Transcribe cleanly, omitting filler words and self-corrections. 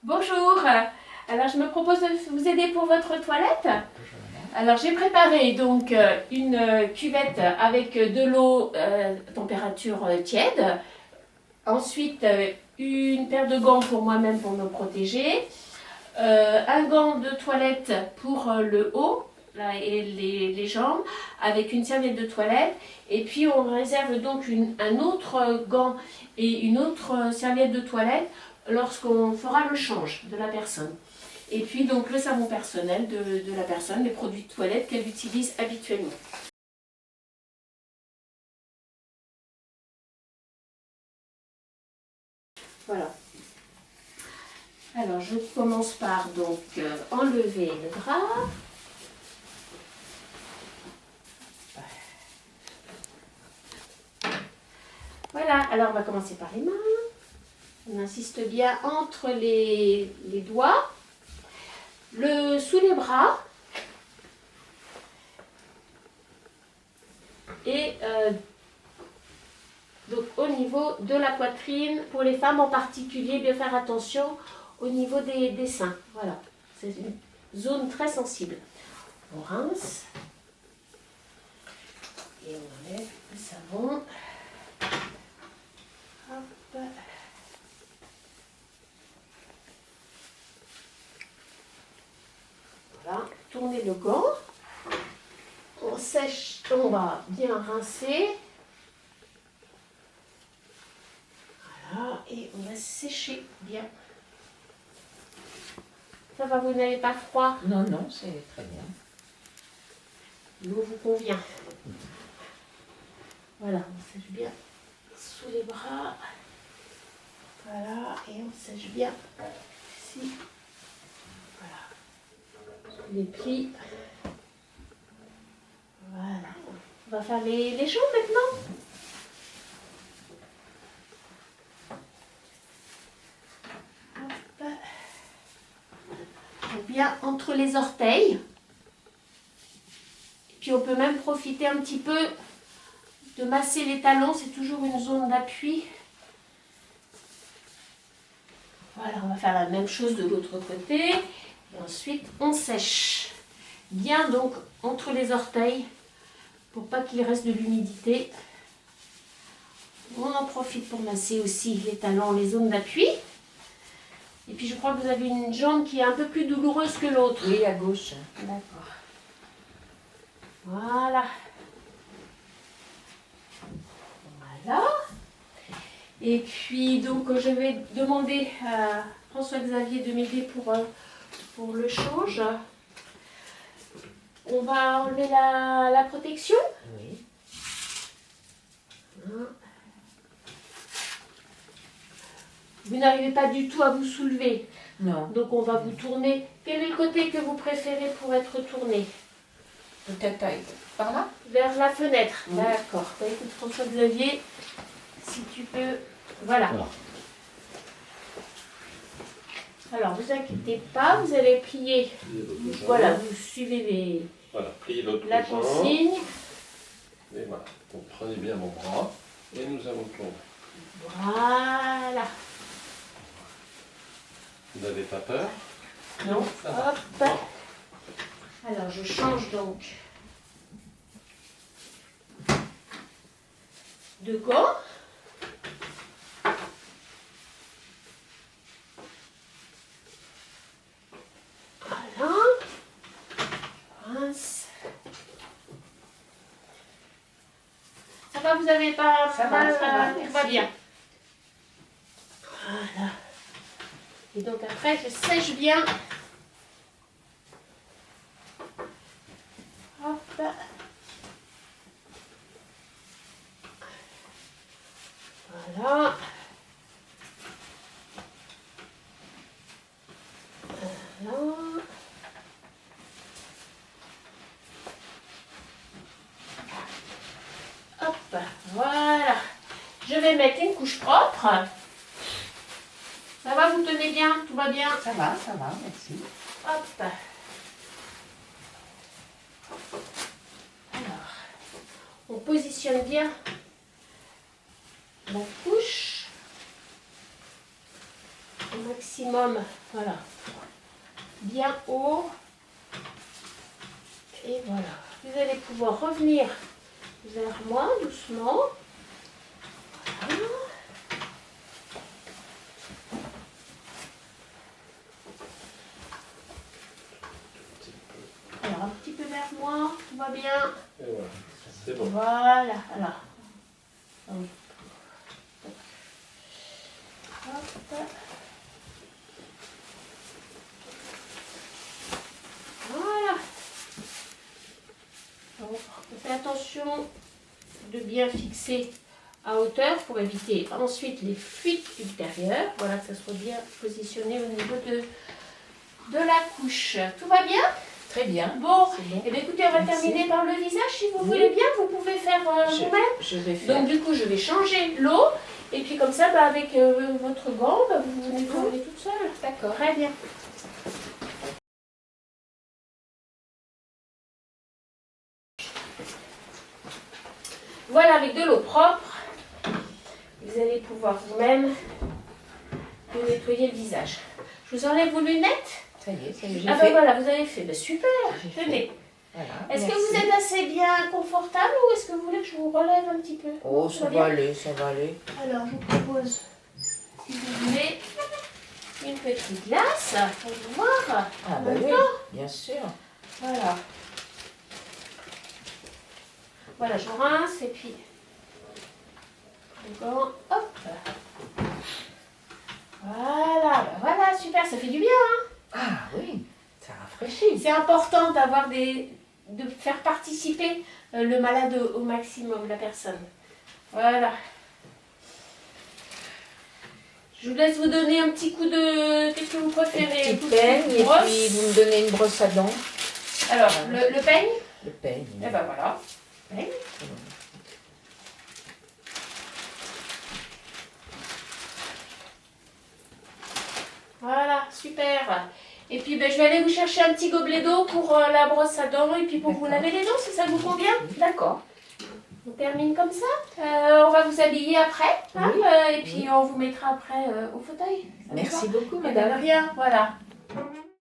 Bonjour, alors je me propose de vous aider pour votre toilette. Alors j'ai préparé donc une cuvette avec de l'eau température tiède. Ensuite une paire de gants pour moi-même pour me protéger. Un gant de toilette pour le haut là, et les jambes avec une serviette de toilette. Et puis on réserve donc un autre gant et une autre serviette de toilette lorsqu'on fera le change de la personne. Et puis donc le savon personnel de la personne, les produits de toilette qu'elle utilise habituellement. Voilà. Alors je commence par donc enlever le drap. Voilà, alors on va commencer par les mains. On insiste bien entre les doigts, sous les bras et donc au niveau de la poitrine. Pour les femmes en particulier, bien faire attention au niveau des seins. Voilà, c'est une zone très sensible. On rince et on enlève le savon. Hop. Voilà, tournez le gant. On sèche, on va bien rincer. Voilà, et on va sécher bien. Ça va, vous n'avez pas froid? Non, non, c'est très bien. L'eau vous convient. Voilà, on sèche bien sous les bras. Voilà, et on sèche bien ici. Voilà, sous les plis. Voilà. On va faire les jambes maintenant. Hop. Bien entre les orteils. Et puis on peut même profiter un petit peu de masser les talons, c'est toujours une zone d'appui. Voilà, on va faire la même chose de l'autre côté. Et ensuite, on sèche. Bien donc entre les orteils, pour pas qu'il reste de l'humidité. On en profite pour masser aussi les talons, les zones d'appui. Et puis je crois que vous avez une jambe qui est un peu plus douloureuse que l'autre. Oui, à gauche. D'accord. Voilà. Voilà. Et puis donc je vais demander à François-Xavier de m'aider pour le change. On va enlever la protection. Oui. Vous n'arrivez pas du tout à vous soulever. Non. Donc on va vous tourner. Quel est le côté que vous préférez pour être tourné? Peut-être par là? Vers la fenêtre. Oui. D'accord. Bah, écoute François-Xavier, si tu peux. Voilà. Alors vous inquiétez pas, vous allez plier. Voilà, vous suivez Voilà, pliez l'autre la jambe. consigne. Et voilà, donc prenez bien mon bras et nous allons tourner. Voilà. Vous n'avez pas peur? Non. Ça va. Hop. Alors je change donc de gants. Voilà. Rince. Ça va, vous n'avez pas Ça va, mal, ça va, tout merci. va bien. Voilà. Et donc après, je sèche bien. Hop. Voilà. Voilà. Hop, voilà. Je vais mettre une couche propre. Ça va, vous tenez bien? Tout va bien? Ça va, merci. Hop. Alors, on positionne bien la couche. On maximum, voilà, bien haut. Et voilà, vous allez pouvoir revenir vers moi doucement. Voilà. Alors un petit peu vers moi, tout va bien. Et voilà, c'est bon. Voilà, alors. Oui. Hop. Voilà. Donc, on fait attention de bien fixer à hauteur pour éviter ensuite les fuites ultérieures. Voilà, que ça soit bien positionné au niveau de la couche. Tout va bien? Très bien. Bon, C'est bon. et bien écoutez, on va Merci. terminer par le visage si vous Oui. voulez bien. Vous pouvez faire vous-même. Je vais faire. Donc du coup, je vais changer l'eau. Et puis comme ça, bah, avec votre gant, bah, vous vous nettoyez toute seule. D'accord. Très bien. Voilà, avec de l'eau propre, vous allez pouvoir vous-même vous nettoyer le visage. Je vous enlève vos lunettes. Ça y est, j'ai Ah ben fait. voilà, vous avez fait. Ben, super. J'ai fait. Tenez. Voilà, Est-ce que merci. vous êtes assez bien confortable ou est-ce que vous voulez que je vous relève un petit peu? Oh, Tout ça bien va aller, ça va aller. Alors, je vous propose, si vous voulez, une petite glace pour vous voir. Ah en bah même oui, temps. bien sûr. Voilà. Voilà, je rince et puis le gant, hop. Voilà, ben voilà, super, ça fait du bien. Hein. Ah oui, ça rafraîchit. C'est important d'avoir de faire participer le malade au maximum, la personne. Voilà. Je vous laisse vous donner un petit coup de... Qu'est-ce que vous préférez? Un Un coup petit de peigne et brosse. puis vous me donnez une brosse à dents. Alors, le peigne. Le peigne. Eh ben voilà. Peigne. Voilà, super. Et puis ben, je vais aller vous chercher un petit gobelet d'eau pour la brosse à dents et puis pour vous D'accord. laver les dents, si ça vous convient. D'accord. On termine comme ça. On va vous habiller après. Hein, Oui. et puis on vous mettra après au fauteuil. Ça vous Merci va? beaucoup, Eh ben, de madame. rien, voilà.